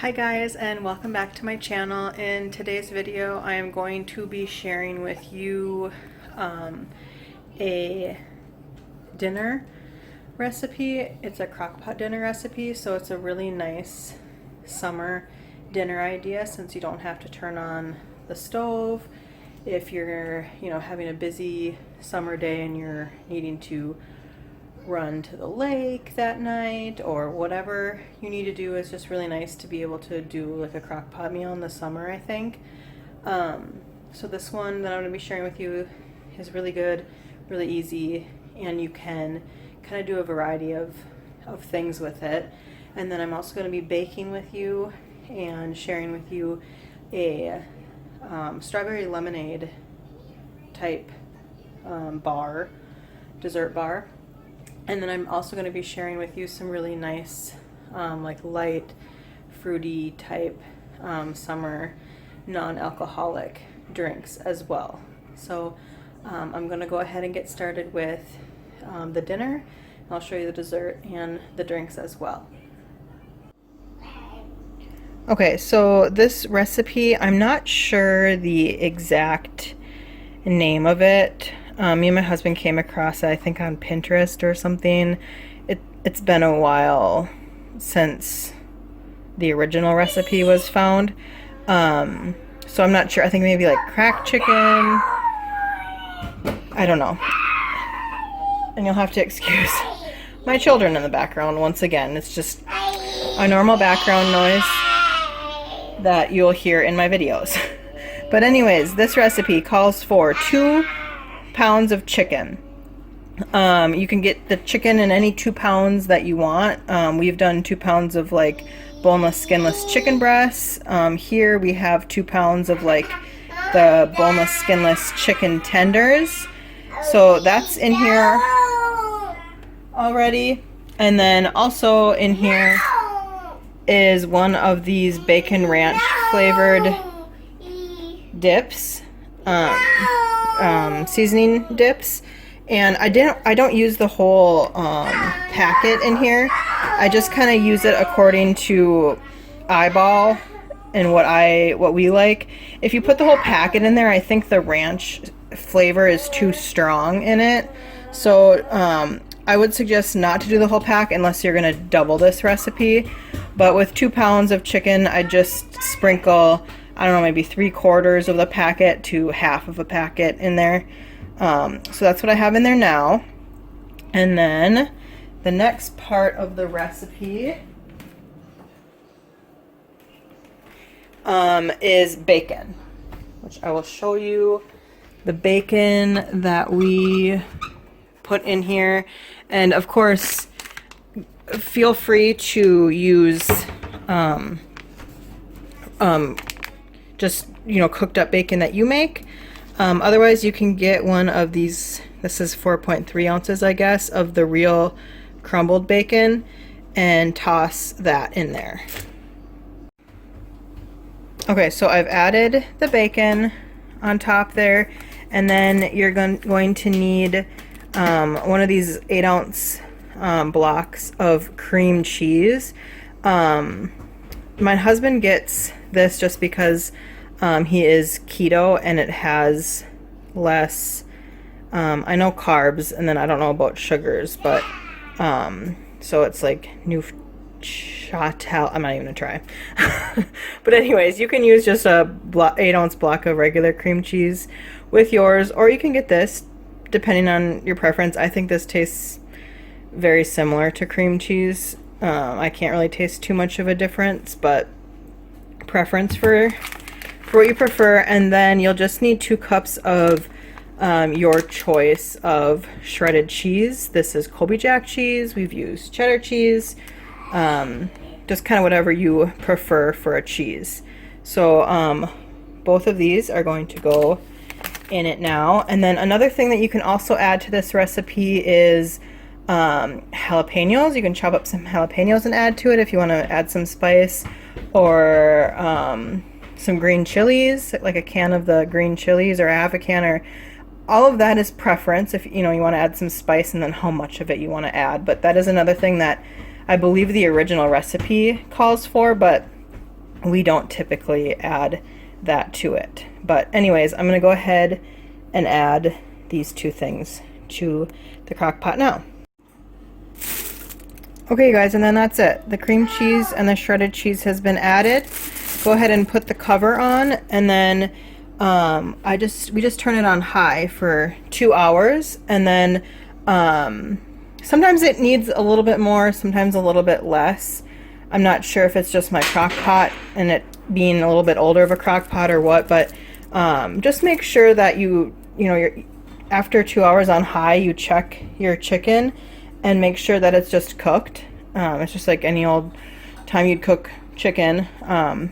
Hi guys, and welcome back to my channel. In today's video I am going to be sharing with you a dinner recipe. It's a crock-pot dinner recipe, so it's a really nice summer dinner idea since you don't have to turn on the stove if you're having a busy summer day and you're needing to run to the lake that night or whatever you need to do. Is just really nice to be able to do like a crock pot meal in the summer, I think. So this one that I'm going to be sharing with you is really good, really easy, and you can kind of do a variety of things with it. And then I'm also going to be baking with you and sharing with you a strawberry lemonade type dessert bar. And then I'm also going to be sharing with you some really nice, like light, fruity type summer non-alcoholic drinks as well. So I'm going to go ahead and get started with the dinner. I'll show you the dessert and the drinks as well. Okay, so this recipe, I'm not sure the exact name of it. Me and my husband came across it, I think, on Pinterest or something. It's been a while since the original recipe was found. So I'm not sure. I think maybe like cracked chicken. I don't know. And you'll have to excuse my children in the background once again. It's just a normal background noise that you'll hear in my videos. But anyways, this recipe calls for 2 pounds of chicken. You can get the chicken in any 2 pounds that you want. We've done 2 pounds of like boneless, skinless chicken breasts. Here we have 2 pounds of like the boneless, skinless chicken tenders. So that's in here already. And then also in here is one of these bacon ranch flavored dips. Seasoning dips, and I don't use the whole packet in here. I just kind of use it according to eyeball and what we like. If you put the whole packet in there, I think the ranch flavor is too strong in it. So I would suggest not to do the whole pack unless you're gonna double this recipe. But with 2 pounds of chicken, I just sprinkle, I don't know, maybe 3/4 of the packet to half of a packet in there. So that's what I have in there now. And then the next part of the recipe is bacon, which I will show you the bacon that we put in here. And of course, feel free to use just cooked up bacon that you make. Otherwise you can get one of these. This is 4.3 ounces, I guess, of the real crumbled bacon, and toss that in there. Okay, so I've added the bacon on top there, and then you're going to need one of these 8-ounce blocks of cream cheese. My husband gets this just because he is keto and it has less, I know carbs, and then I don't know about sugars, but so it's like Neuchatel. I'm not even gonna try. But anyways, you can use just a 8-ounce block of regular cream cheese with yours, or you can get this depending on your preference. I think this tastes very similar to cream cheese. I can't really taste too much of a difference, but preference for what you prefer. And then you'll just need 2 cups of your choice of shredded cheese. This is Colby Jack cheese. We've used cheddar cheese, just kind of whatever you prefer for a cheese. So both of these are going to go in it now. And then another thing that you can also add to this recipe is jalapenos. You can chop up some jalapenos and add to it if you want to add some spice, or some green chilies, like a can of the green chilies or half a can, or all of that is preference if you want to add some spice, and then how much of it you want to add. But that is another thing that I believe the original recipe calls for, but we don't typically add that to it. But anyways, I'm going to go ahead and add these two things to the crock pot now. Okay guys, and then that's it. The cream cheese and the shredded cheese has been added. Go ahead and put the cover on, and then we just turn it on high for 2 hours, and then sometimes it needs a little bit more, sometimes a little bit less. I'm not sure if it's just my crock pot and it being a little bit older of a crock pot or what, but just make sure that after 2 hours on high, you check your chicken and make sure that it's just cooked. It's just like any old time you'd cook chicken.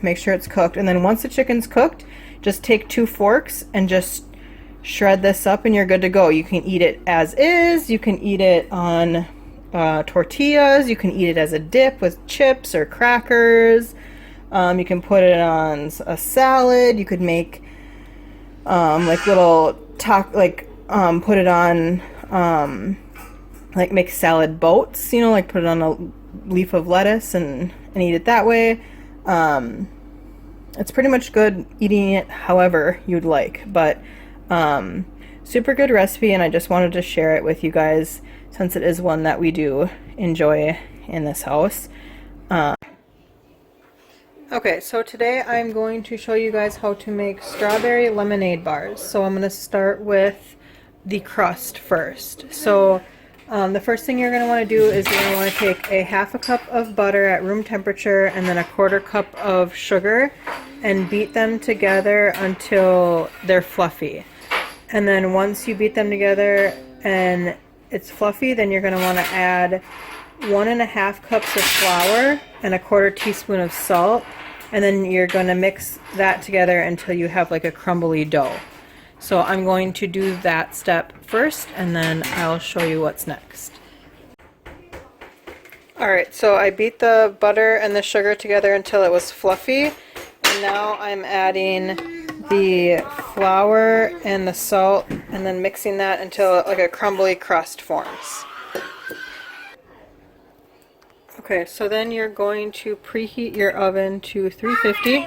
Make sure it's cooked, and then once the chicken's cooked, just take 2 forks and just shred this up and you're good to go. You can eat it as is, you can eat it on tortillas, you can eat it as a dip with chips or crackers. You can put it on a salad. You could make like little put it on like make salad boats, like put it on a leaf of lettuce and eat it that way. It's pretty much good eating it however you'd like, but super good recipe, and I just wanted to share it with you guys since it is one that we do enjoy in this house. Okay, so today I'm going to show you guys how to make strawberry lemonade bars. So I'm going to start with the crust first. So the first thing you're going to want to do is you're going to want to take a 1/2 cup of butter at room temperature and then a 1/4 cup of sugar and beat them together until they're fluffy. And then once you beat them together and it's fluffy, then you're going to want to add 1.5 cups of flour and a 1/4 teaspoon of salt, and then you're going to mix that together until you have like a crumbly dough. So I'm going to do that step first, and then I'll show you what's next. Alright, so I beat the butter and the sugar together until it was fluffy, and now I'm adding the flour and the salt and then mixing that until like a crumbly crust forms. Okay, so then you're going to preheat your oven to 350,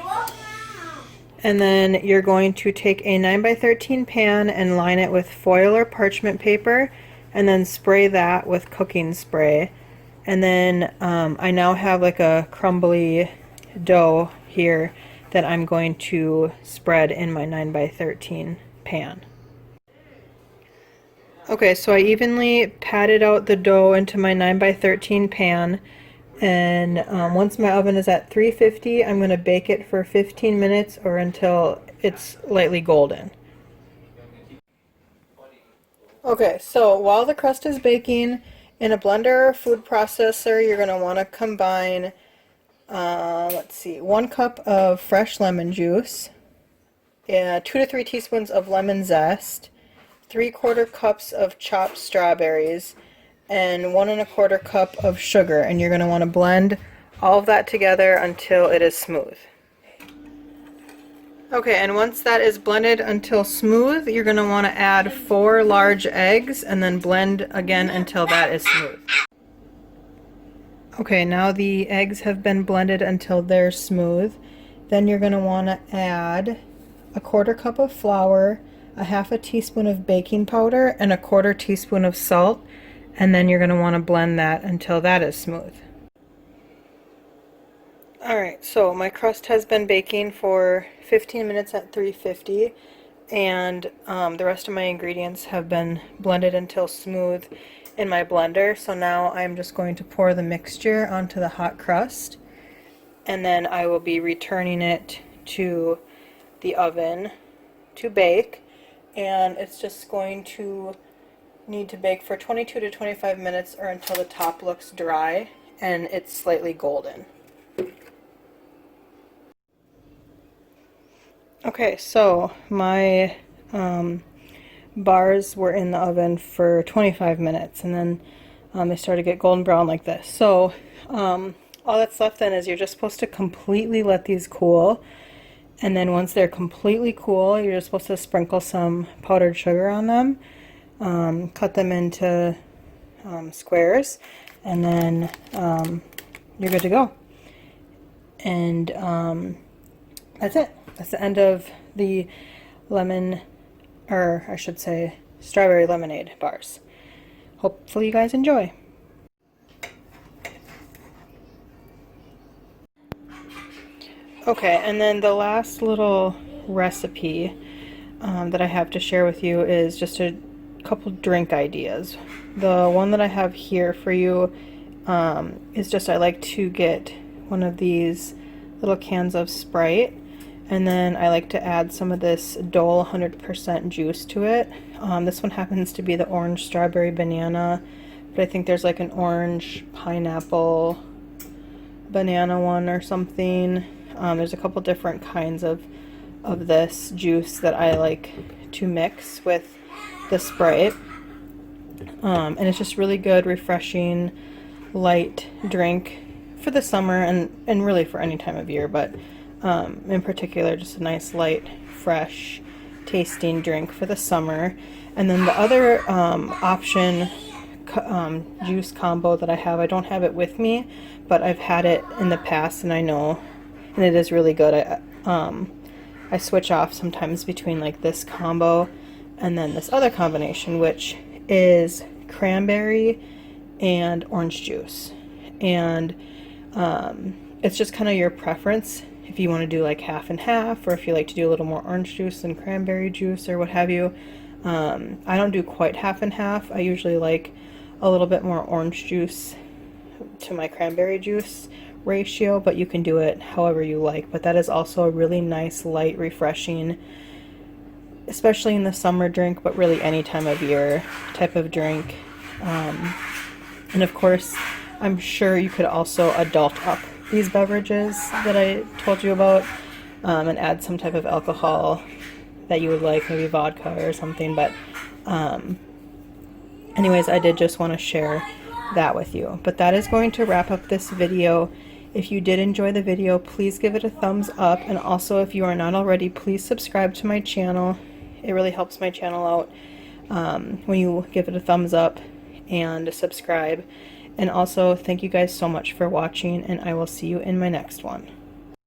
and then you're going to take a 9x13 pan and line it with foil or parchment paper and then spray that with cooking spray. And then I now have like a crumbly dough here that I'm going to spread in my 9x13 pan. Okay, so I evenly patted out the dough into my 9x13 pan, and once my oven is at 350, I'm going to bake it for 15 minutes or until it's lightly golden. Okay, so while the crust is baking, in a blender or food processor, you're going to want to combine 1 cup of fresh lemon juice, 2 to 3 teaspoons of lemon zest, 3/4 cups of chopped strawberries, and 1¼ cup of sugar, and you're going to want to blend all of that together until it is smooth. Okay, and once that is blended until smooth, you're going to want to add 4 large eggs and then blend again until that is smooth. Okay, now the eggs have been blended until they're smooth. Then you're going to want to add 1/4 cup of flour, 1/2 teaspoon of baking powder, and 1/4 teaspoon of salt, and then you're going to want to blend that until that is smooth. Alright, so my crust has been baking for 15 minutes at 350, and the rest of my ingredients have been blended until smooth in my blender. So now I'm just going to pour the mixture onto the hot crust, and then I will be returning it to the oven to bake, and it's just going to need to bake for 22 to 25 minutes or until the top looks dry and it's slightly golden. Okay, so my bars were in the oven for 25 minutes, and then they started to get golden brown like this. So all that's left then is you're just supposed to completely let these cool, and then once they're completely cool, you're just supposed to sprinkle some powdered sugar on them, cut them into squares, and then you're good to go. And that's it. That's the end of the lemon, or I should say strawberry lemonade bars. Hopefully you guys enjoy. Okay, and then the last little recipe that I have to share with you is just a couple drink ideas. The one that I have here for you is just, I like to get one of these little cans of Sprite, and then I like to add some of this Dole 100% juice to it. This one happens to be the orange strawberry banana, but I think there's like an orange pineapple banana one or something. There's a couple different kinds of this juice that I like to mix with the Sprite. And it's just really good, refreshing, light drink for the summer and really for any time of year, but in particular just a nice light, fresh tasting drink for the summer. And then the other option, juice combo that I have, I don't have it with me, but I've had it in the past and I know, and it is really good. I switch off sometimes between like this combo and then this other combination, which is cranberry and orange juice. And it's just kind of your preference if you want to do like half and half, or if you like to do a little more orange juice than cranberry juice or what have you. I don't do quite half and half. I usually like a little bit more orange juice to my cranberry juice ratio, but you can do it however you like. But that is also a really nice, light, refreshing, especially in the summer drink, but really any time of year type of drink. And of course, I'm sure you could also adult up these beverages that I told you about, and add some type of alcohol that you would like, maybe vodka or something. But anyways, I did just want to share that with you. But that is going to wrap up this video. If you did enjoy the video, please give it a thumbs up, and also if you are not already, please subscribe to my channel. It really helps my channel out when you give it a thumbs up and subscribe. And also, thank you guys so much for watching, and I will see you in my next one.